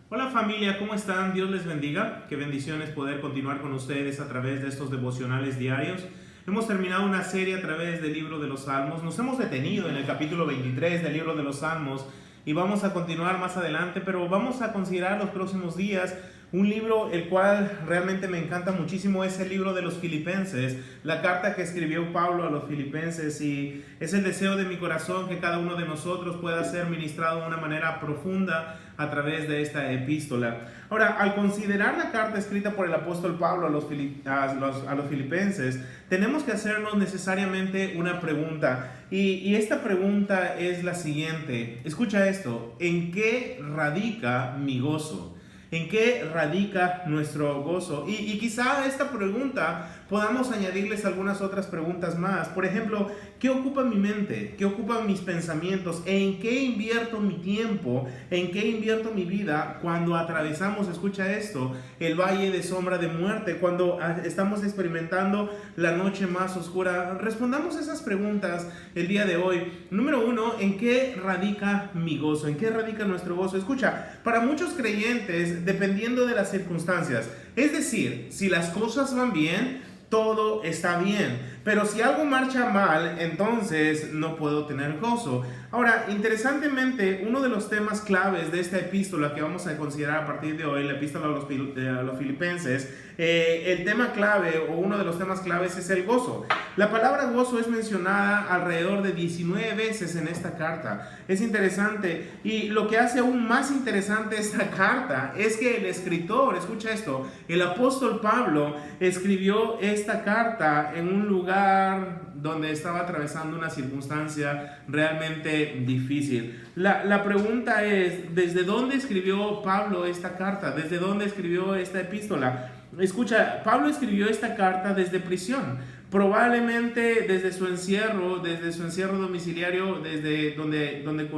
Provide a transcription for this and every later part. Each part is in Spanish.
Hola familia, ¿cómo están? Dios les bendiga. Qué bendiciones poder continuar con ustedes a través de estos devocionales diarios. Hemos terminado una serie a través del libro de los Salmos. Nos hemos detenido en el capítulo 23 del libro de los Salmos y vamos a continuar más adelante, pero vamos a considerar los próximos días un libro el cual realmente me encanta muchísimo. Es el libro de los Filipenses, la carta que escribió Pablo a los Filipenses, y es el deseo de mi corazón que cada uno de nosotros pueda ser ministrado de una manera profunda a través de esta epístola. Ahora, al considerar la carta escrita por el apóstol Pablo a los Filipenses, tenemos que hacernos necesariamente una pregunta, y esta pregunta es la siguiente. Escucha esto: ¿en qué radica mi gozo? ¿En qué radica nuestro gozo? Y quizá a esta pregunta podamos añadirles algunas otras preguntas más. Por ejemplo, ¿qué ocupa mi mente? ¿Qué ocupan mis pensamientos? ¿En qué invierto mi tiempo? ¿En qué invierto mi vida cuando atravesamos, escucha esto, el valle de sombra de muerte? Cuando estamos experimentando la noche más oscura. Respondamos esas preguntas el día de hoy. Número uno, ¿en qué radica mi gozo? ¿En qué radica nuestro gozo? Escucha, para muchos creyentes, dependiendo de las circunstancias, es decir, si las cosas van bien, todo está bien, pero si algo marcha mal, entonces no puedo tener gozo. Ahora, interesantemente, uno de los temas claves de esta epístola que vamos a considerar a partir de hoy, la epístola a los Filipenses, el tema clave o uno de los temas claves es el gozo. La palabra gozo es mencionada alrededor de 19 veces en esta carta. Es interesante, y lo que hace aún más interesante esta carta es que el escritor, escucha esto, el apóstol Pablo escribió esta carta en un lugar donde estaba atravesando una circunstancia realmente difícil. La pregunta es: ¿desde dónde escribió Pablo esta carta? ¿Desde dónde escribió esta epístola? Escucha, Pablo escribió esta carta desde prisión, probablemente desde su encierro domiciliario, desde donde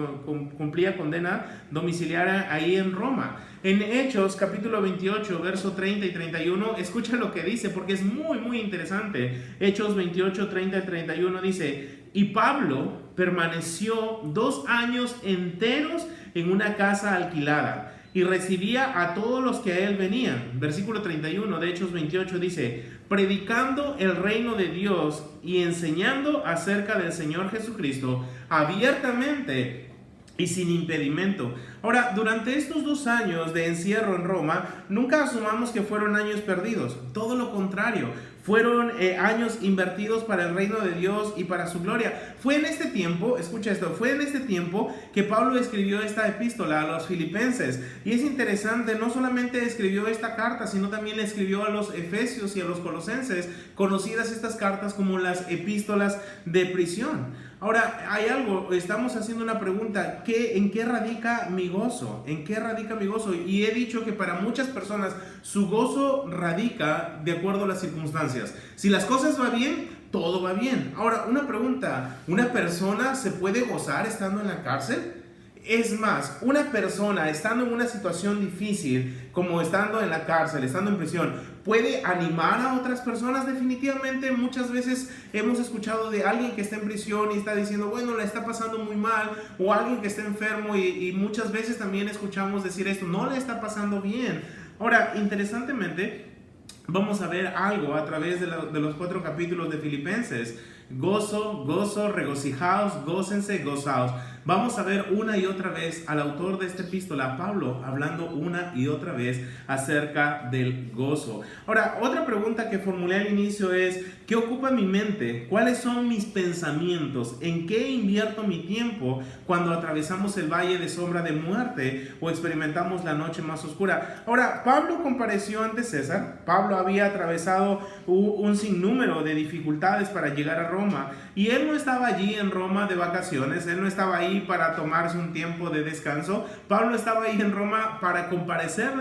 cumplía condena domiciliaria ahí en Roma. En Hechos capítulo 28, verso 30 y 31, escucha lo que dice, porque es muy interesante. Hechos 28, 30 y 31 dice: y Pablo permaneció 2 años enteros en una casa alquilada y recibía a todos los que a él venían. Versículo 31 de Hechos 28 dice: predicando el reino de Dios y enseñando acerca del Señor Jesucristo abiertamente y sin impedimento. Ahora, durante estos 2 años de encierro en Roma, nunca asumamos que fueron años perdidos. Todo lo contrario, fueron años invertidos para el reino de Dios y para su gloria. Fue en este tiempo, escucha esto, fue en este tiempo que Pablo escribió esta epístola a los Filipenses. Y es interesante, no solamente escribió esta carta, sino también le escribió a los Efesios y a los Colosenses, conocidas estas cartas como las epístolas de prisión. Ahora, hay algo, estamos haciendo una pregunta: ¿en qué radica mi gozo? ¿En qué radica mi gozo? Y he dicho que para muchas personas su gozo radica de acuerdo a las circunstancias. Si las cosas van bien, todo va bien. Ahora, una pregunta: ¿una persona se puede gozar estando en la cárcel? Es más, una persona estando en una situación difícil, como estando en la cárcel, estando en prisión, ¿puede animar a otras personas? Definitivamente, muchas veces hemos escuchado de alguien que está en prisión y está diciendo, bueno, la está pasando muy mal, o alguien que está enfermo, y muchas veces también escuchamos decir esto: no le está pasando bien. Ahora, interesantemente, vamos a ver algo a través de los 4 capítulos de Filipenses. Gozo, gozo, regocijaos, gócense, gozaos. Vamos a ver una y otra vez al autor de esta epístola, Pablo, hablando una y otra vez acerca del gozo. Ahora, otra pregunta que formulé al inicio es: ¿qué ocupa mi mente? ¿Cuáles son mis pensamientos? ¿En qué invierto mi tiempo cuando atravesamos el valle de sombra de muerte o experimentamos la noche más oscura? Ahora, Pablo compareció ante César. Pablo había atravesado un sinnúmero de dificultades para llegar a Roma, y él no estaba allí en Roma de vacaciones, él no estaba ahí para tomarse un tiempo de descanso. Pablo estaba ahí en Roma para comparecer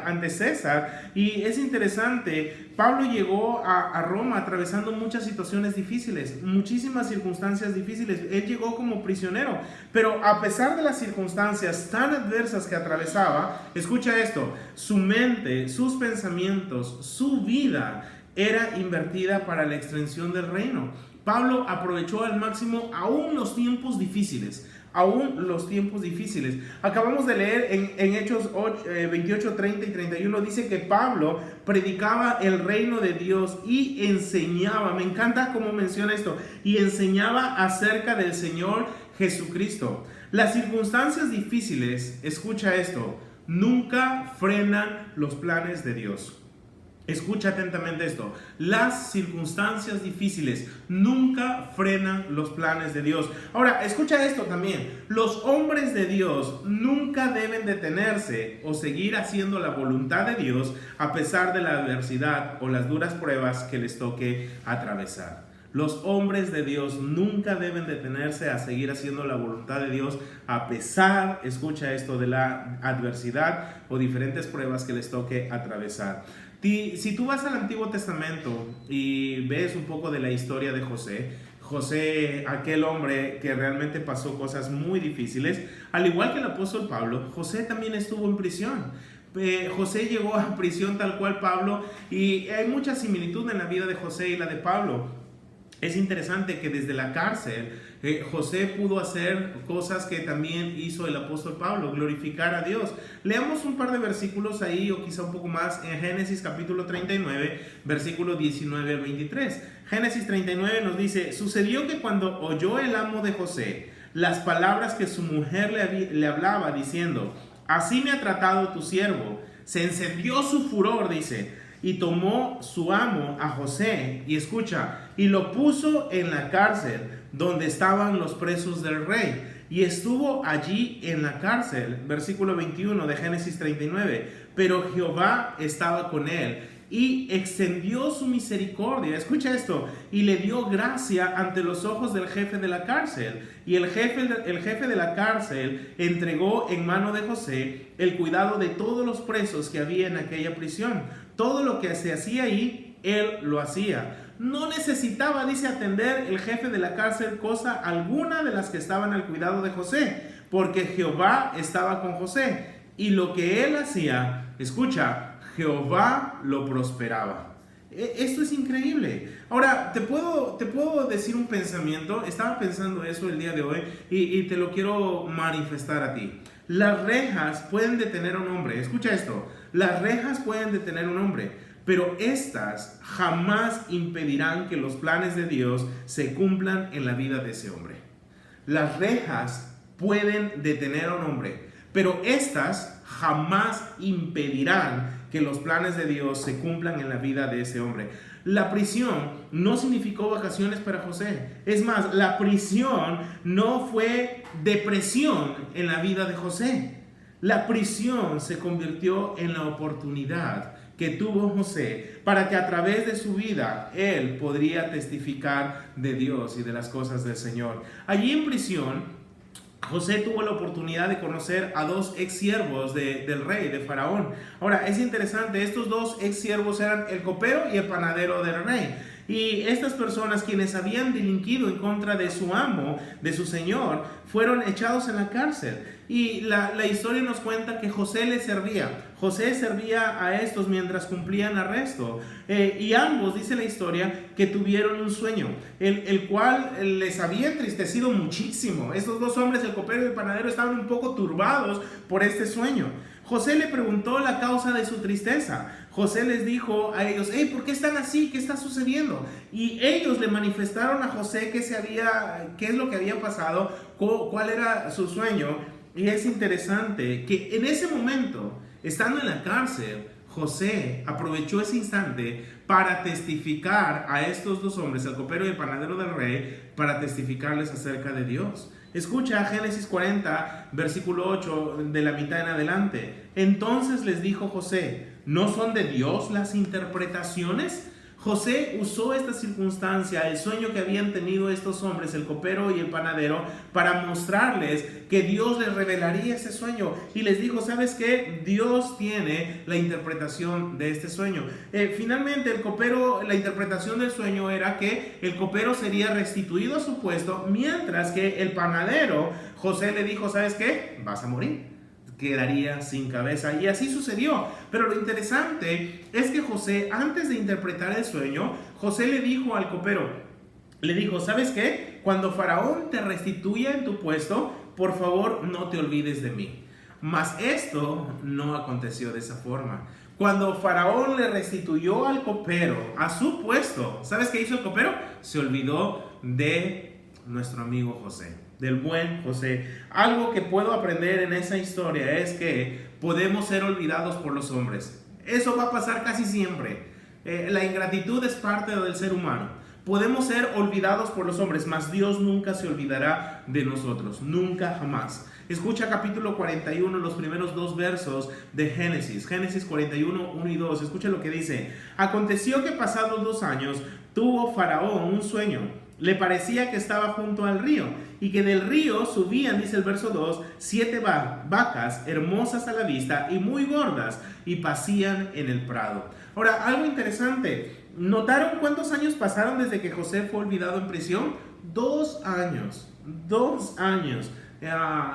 ante César. Y es interesante, Pablo llegó a Roma atravesando muchas situaciones difíciles, muchísimas circunstancias difíciles. Él llegó como prisionero, pero a pesar de las circunstancias tan adversas que atravesaba, escucha esto: su mente, sus pensamientos, su vida era invertida para la extensión del reino. Pablo aprovechó al máximo aún los tiempos difíciles, aún los tiempos difíciles. Acabamos de leer en Hechos 28, 30 y 31, dice que Pablo predicaba el reino de Dios y enseñaba, me encanta cómo menciona esto, y enseñaba acerca del Señor Jesucristo. Las circunstancias difíciles, escucha esto, nunca frenan los planes de Dios. Escucha atentamente esto. Las circunstancias difíciles nunca frenan los planes de Dios. Ahora, escucha esto también. Los hombres de Dios nunca deben detenerse o seguir haciendo la voluntad de Dios a pesar de la adversidad o las duras pruebas que les toque atravesar. Los hombres de Dios nunca deben detenerse a seguir haciendo la voluntad de Dios a pesar, escucha esto, de la adversidad o diferentes pruebas que les toque atravesar. Si tú vas al Antiguo Testamento y ves un poco de la historia de José, aquel hombre que realmente pasó cosas muy difíciles, al igual que el apóstol Pablo, José también estuvo en prisión. José llegó a prisión tal cual Pablo y hay mucha similitud en la vida de José y la de Pablo. Es interesante que desde la cárcel José pudo hacer cosas que también hizo el apóstol Pablo, glorificar a Dios. Leamos un par de versículos ahí o quizá un poco más en Génesis capítulo 39, versículo 19 al 23. Génesis 39 nos dice, sucedió que cuando oyó el amo de José las palabras que su mujer le hablaba diciendo, así me ha tratado tu siervo, se encendió su furor, dice, y tomó su amo a José, y escucha, y lo puso en la cárcel donde estaban los presos del rey, y estuvo allí en la cárcel, versículo 21 de Génesis 39, pero Jehová estaba con él, y extendió su misericordia, escucha esto, y le dio gracia ante los ojos del jefe de la cárcel, y el jefe de la cárcel entregó en mano de José el cuidado de todos los presos que había en aquella prisión. Todo lo que se hacía ahí, él lo hacía. No necesitaba, dice, atender el jefe de la cárcel cosa alguna de las que estaban al cuidado de José, porque Jehová estaba con José, y lo que él hacía, escucha, Jehová lo prosperaba. Esto es increíble. Ahora, te puedo decir un pensamiento. Estaba pensando eso el día de hoy y te lo quiero manifestar a ti. Las rejas pueden detener a un hombre. Escucha esto. Las rejas pueden detener a un hombre, pero estas jamás impedirán que los planes de Dios se cumplan en la vida de ese hombre. Las rejas pueden detener a un hombre, pero estas jamás impedirán que los planes de Dios se cumplan en la vida de ese hombre. La prisión no significó vacaciones para José. Es más, la prisión no fue depresión en la vida de José. La prisión se convirtió en la oportunidad que tuvo José para que a través de su vida él podría testificar de Dios y de las cosas del Señor. Allí en prisión, José tuvo la oportunidad de conocer a dos ex siervos del rey, de Faraón. Ahora, es interesante, estos dos ex siervos eran el copero y el panadero del rey. Y estas personas, quienes habían delinquido en contra de su amo, de su señor, fueron echados en la cárcel. Y la historia nos cuenta que José les servía. José servía a estos mientras cumplían arresto. Y ambos, dice la historia, que tuvieron un sueño, el cual les había entristecido muchísimo. Estos dos hombres, el copero y el panadero, estaban un poco turbados por este sueño. José le preguntó la causa de su tristeza. José les dijo a ellos, hey, ¿por qué están así? ¿Qué está sucediendo? Y ellos le manifestaron a José qué es lo que había pasado, cuál era su sueño. Y es interesante que en ese momento, estando en la cárcel, José aprovechó ese instante para testificar a estos dos hombres, el copero y el panadero del rey, para testificarles acerca de Dios. Escucha Génesis 40, versículo 8, de la mitad en adelante. Entonces les dijo José, ¿no son de Dios las interpretaciones? José usó esta circunstancia, el sueño que habían tenido estos hombres, el copero y el panadero, para mostrarles que Dios les revelaría ese sueño. Y les dijo, ¿sabes qué? Dios tiene la interpretación de este sueño. Finalmente, el copero, la interpretación del sueño era que el copero sería restituido a su puesto, mientras que el panadero, José le dijo, ¿sabes qué? Vas a morir. Quedaría sin cabeza, y así sucedió. Pero lo interesante es que José, antes de interpretar el sueño, José le dijo al copero, le dijo, ¿sabes qué? Cuando Faraón te restituya en tu puesto, por favor no te olvides de mí. Mas esto no aconteció de esa forma. Cuando Faraón le restituyó al copero a su puesto, ¿sabes qué hizo el copero? Se olvidó de nuestro amigo José, del buen José. Algo que puedo aprender en esa historia es que podemos ser olvidados por los hombres. Eso va a pasar casi siempre. La ingratitud es parte del ser humano. Podemos ser olvidados por los hombres, mas Dios nunca se olvidará de nosotros, nunca jamás. Escucha capítulo 41, los primeros 2 versos de Génesis. Génesis 41, 1 y 2. Escucha lo que dice. Aconteció que pasados 2 años tuvo Faraón un sueño. Le parecía que estaba junto al río y que del río subían, dice el verso 2, 7 vacas hermosas a la vista y muy gordas y pacían en el prado. Ahora, algo interesante. ¿Notaron cuántos años pasaron desde que José fue olvidado en prisión? 2 años. 2 años.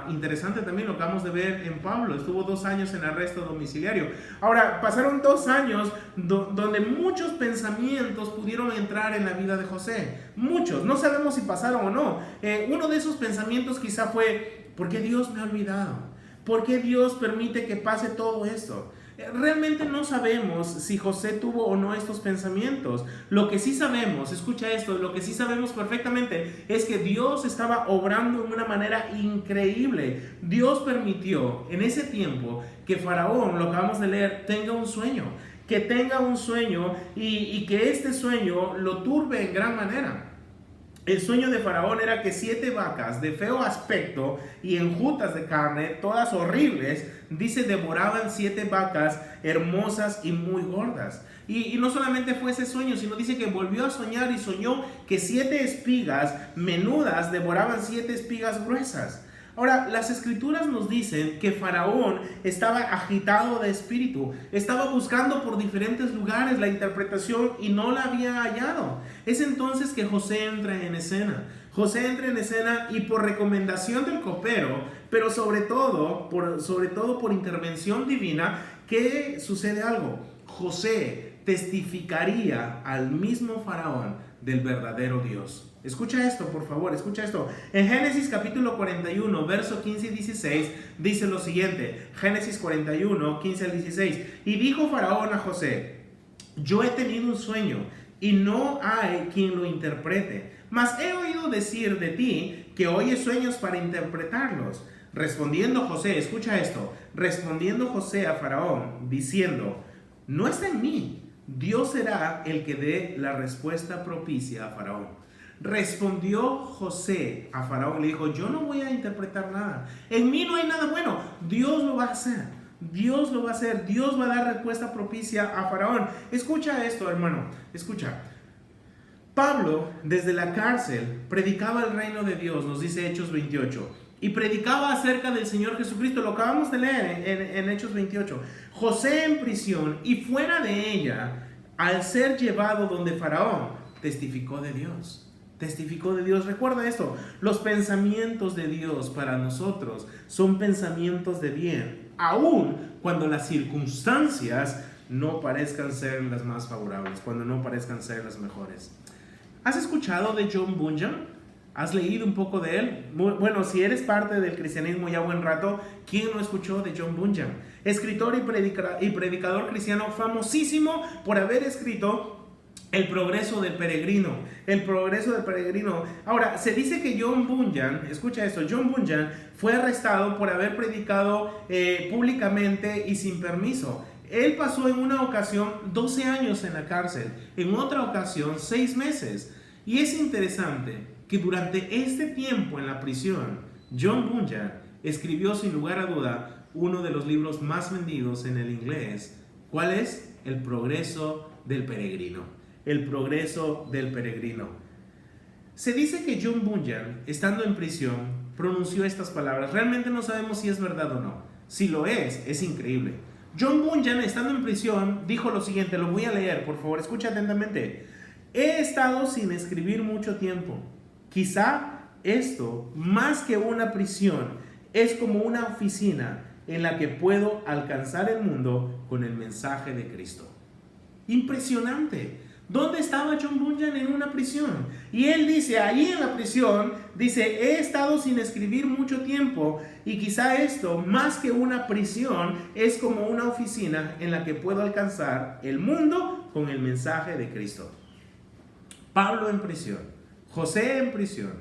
Interesante también lo que acabamos de ver en Pablo. Estuvo 2 años en arresto domiciliario. Ahora, pasaron 2 años donde muchos pensamientos pudieron entrar en la vida de José. Muchos, no sabemos si pasaron o no. Uno de esos pensamientos quizá fue: ¿por qué Dios me ha olvidado? ¿Por qué Dios permite que pase todo esto? Realmente no sabemos si José tuvo o no estos pensamientos. Lo que sí sabemos, escucha esto, lo que sí sabemos perfectamente es que Dios estaba obrando de una manera increíble. Dios permitió en ese tiempo que Faraón, lo acabamos de leer, tenga un sueño. Que tenga un sueño y que este sueño lo turbe en gran manera. El sueño de Faraón era que 7 vacas de feo aspecto y enjutas de carne, todas horribles, dice, devoraban 7 vacas hermosas y muy gordas. Y no solamente fue ese sueño, sino dice que volvió a soñar y soñó que 7 espigas menudas devoraban 7 espigas gruesas. Ahora, las escrituras nos dicen que Faraón estaba agitado de espíritu, estaba buscando por diferentes lugares la interpretación y no la había hallado. Es entonces que José entra en escena. José entra en escena y por recomendación del copero, pero sobre todo por intervención divina, ¿qué sucede algo? José testificaría al mismo Faraón del verdadero Dios. Escucha esto, por favor, escucha esto. En Génesis capítulo 41, verso 15 y 16, dice lo siguiente. Génesis 41, 15 al 16. Y dijo Faraón a José: yo he tenido un sueño y no hay quien lo interprete, mas he oído decir de ti que oyes sueños para interpretarlos. Respondiendo José, escucha esto, respondiendo José a Faraón, diciendo: no está en mí, Dios será el que dé la respuesta propicia a Faraón. Respondió José a Faraón y le dijo: yo no voy a interpretar nada, en mí no hay nada bueno, Dios lo va a hacer, Dios lo va a hacer, Dios va a dar respuesta propicia a Faraón. Escucha esto, hermano, escucha. Pablo desde la cárcel predicaba el reino de Dios, nos dice Hechos 28, y predicaba acerca del Señor Jesucristo. Lo acabamos de leer en Hechos 28. José en prisión y fuera de ella, al ser llevado donde Faraón, testificó de Dios. Testificó de Dios. Recuerda esto: los pensamientos de Dios para nosotros son pensamientos de bien, aun cuando las circunstancias no parezcan ser las más favorables, cuando no parezcan ser las mejores. ¿Has escuchado de John Bunyan? ¿Has leído un poco de él? Bueno, si eres parte del cristianismo ya buen rato, ¿quién no escuchó de John Bunyan? Escritor y predicador cristiano famosísimo por haber escrito El progreso del peregrino. El progreso del peregrino. Ahora, se dice que John Bunyan, escucha esto, John Bunyan fue arrestado por haber predicado públicamente y sin permiso. Él pasó en una ocasión 12 años en la cárcel, en otra ocasión 6 meses. Y es interesante que durante este tiempo en la prisión, John Bunyan escribió sin lugar a duda uno de los libros más vendidos en el inglés. ¿Cuál es? El progreso del peregrino. El progreso del peregrino. Se dice que John Bunyan, estando en prisión, pronunció estas palabras. Realmente no sabemos si es verdad o no. Si lo es increíble. John Bunyan, estando en prisión, dijo lo siguiente, lo voy a leer, por favor, escucha atentamente. He estado sin escribir mucho tiempo. Quizá esto, más que una prisión, es como una oficina en la que puedo alcanzar el mundo con el mensaje de Cristo. Impresionante. ¿Dónde estaba John Bunyan? En una prisión. Y él dice, ahí en la prisión, dice, he estado sin escribir mucho tiempo y quizá esto, más que una prisión, es como una oficina en la que puedo alcanzar el mundo con el mensaje de Cristo. Pablo en prisión, José en prisión,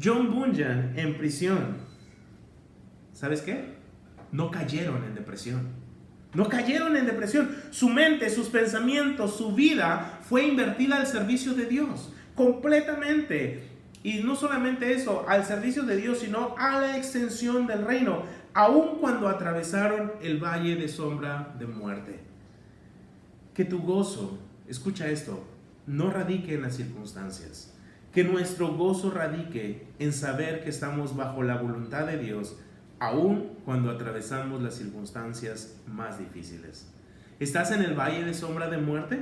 John Bunyan en prisión. ¿Sabes qué? No cayeron en depresión. No cayeron en depresión. Su mente, sus pensamientos, su vida fue invertida al servicio de Dios, completamente. Y no solamente eso, al servicio de Dios, sino a la extensión del reino, aun cuando atravesaron el valle de sombra de muerte. Que tu gozo, escucha esto, no radique en las circunstancias. Que nuestro gozo radique en saber que estamos bajo la voluntad de Dios, aún cuando atravesamos las circunstancias más difíciles. ¿Estás en el valle de sombra de muerte?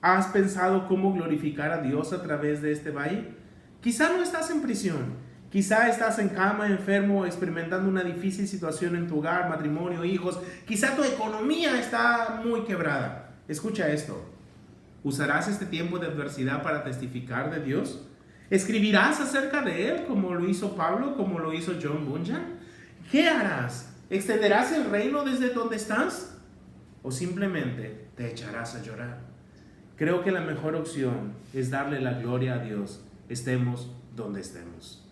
¿Has pensado cómo glorificar a Dios a través de este valle? Quizá no estás en prisión, quizá estás en cama, enfermo, experimentando una difícil situación en tu hogar, matrimonio, hijos. Quizá tu economía está muy quebrada. Escucha esto. ¿Usarás este tiempo de adversidad para testificar de Dios? ¿Escribirás acerca de Él como lo hizo Pablo, como lo hizo John Bunyan? ¿Qué harás? ¿Extenderás el reino desde donde estás? ¿O simplemente te echarás a llorar? Creo que la mejor opción es darle la gloria a Dios, estemos donde estemos.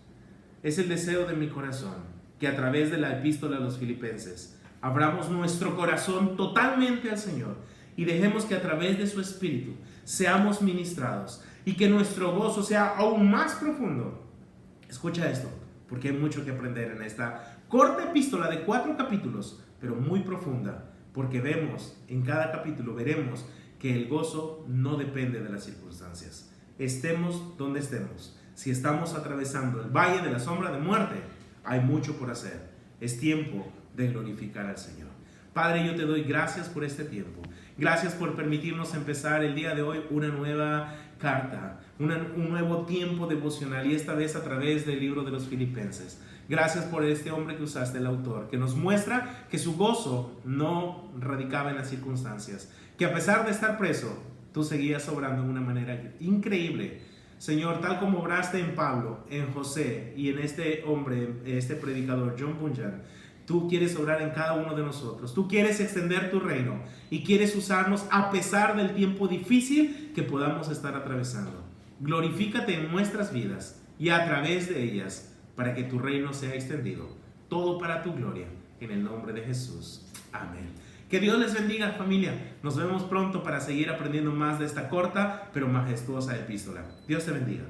Es el deseo de mi corazón que a través de la epístola a los Filipenses abramos nuestro corazón totalmente al Señor y dejemos que a través de su Espíritu seamos ministrados y que nuestro gozo sea aún más profundo. Escucha esto, porque hay mucho que aprender en esta corta epístola de 4 capítulos, pero muy profunda, porque en cada capítulo veremos que el gozo no depende de las circunstancias. Estemos donde estemos, si estamos atravesando el valle de la sombra de muerte, hay mucho por hacer. Es tiempo de glorificar al Señor. Padre, yo te doy gracias por este tiempo. Gracias por permitirnos empezar el día de hoy una nueva carta, un nuevo tiempo devocional, y esta vez a través del libro de los Filipenses. Gracias por este hombre que usaste, el autor, que nos muestra que su gozo no radicaba en las circunstancias, que a pesar de estar preso, tú seguías obrando de una manera increíble. Señor, tal como obraste en Pablo, en José y en este hombre, este predicador, John Bunyan, tú quieres obrar en cada uno de nosotros. Tú quieres extender tu reino y quieres usarnos a pesar del tiempo difícil que podamos estar atravesando. Glorifícate en nuestras vidas y a través de ellas, para que tu reino sea extendido. Todo para tu gloria, en el nombre de Jesús. Amén. Que Dios les bendiga, familia. Nos vemos pronto para seguir aprendiendo más de esta corta pero majestuosa epístola. Dios te bendiga.